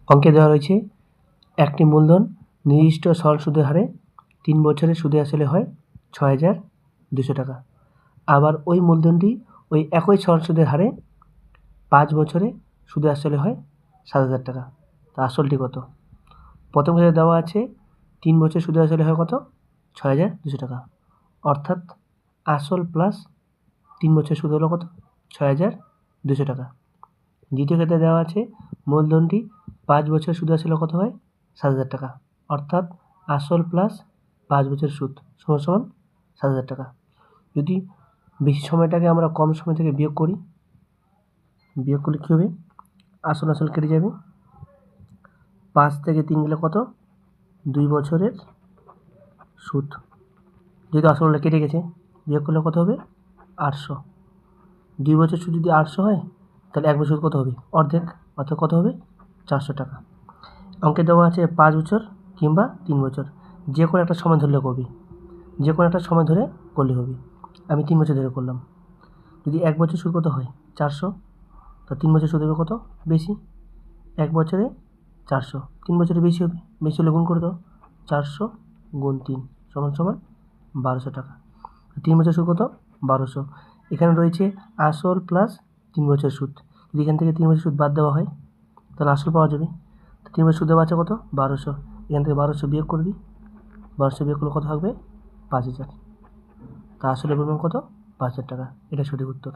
অঙ্কে দেওয়া রয়েছে একটি মূলধন নির্দিষ্ট সরল সুদের হারে 3 বছরে সুদে আসলে হয় 6,200 টাকা। আবার ওই মূলধনটি ওই একই সরল সুদের হারে 5 বছরে সুদে আসলে হয় 7,000 টাকা। তা আসলটি কত? প্রথম ক্ষেত্রে দেওয়া আছে 3 বছর সুদে আসলে হয় কত? 6,200 টাকা, অর্থাৎ আসল প্লাস 3 বছর সুদ হলো কত? 6,200 টাকা। দ্বিতীয় ক্ষেত্রে দেওয়া আছে মূলধনটি 5 বছর সুদে আসলে কত হয়? 7,000 টাকা, অর্থাৎ আসল প্লাস 5 বছর সুদ সমান সমান 7,000 টাকা। যদি বেশি সময়টাকে আমরা কম সময় থেকে বিয়োগ করলে কী হবে? আসল কেটে যাবে। 5 থেকে 3 গেলে কত? 2 বছরের সুদ। যেহেতু আসলটা কেটে গেছে, বিয়োগ করলে কত হবে? 800। 2 বছর সুদ যদি 800 হয়, তাহলে 1 বছর কত হবে? অর্ধেক, অর্থাৎ কত হবে? 400 টাকা। অঙ্কে দেওয়া আছে 5 বছর কিংবা 3 বছর, যে কোনো একটা সময় ধরলে হবে। যে কোনো একটা সময় ধরে করলে হবে। আমি 3 বছর ধরে করলাম। যদি 1 বছর সুদ কত হয়? 400। তো 3 বছর সুদ হবে কত? বেশি। 1 বছরে 400, 3 বছরে বেশি হবে। বেশি হলে গুণ করে দাও। 400 গুণ 3 সমান সমান 1200 টাকা। 3 বছর সুদ কত? 1200। এখানে রয়েছে আসল প্লাস 3 বছর সুদ। যদি এখান থেকে 3 বছর সুদ বাদ দেওয়া হয়, তাহলে আসল পাওয়া যাবে। 3 বছর সুদ দেওয়া আছে কত? 1200। এখান থেকে 1200 বিয়োগ করে দিই। 1200 বিয়োগ করলে কত থাকবে? 5,000। তা আসলে বলবেন কত? 5,000 টাকা। এটা সঠিক উত্তর।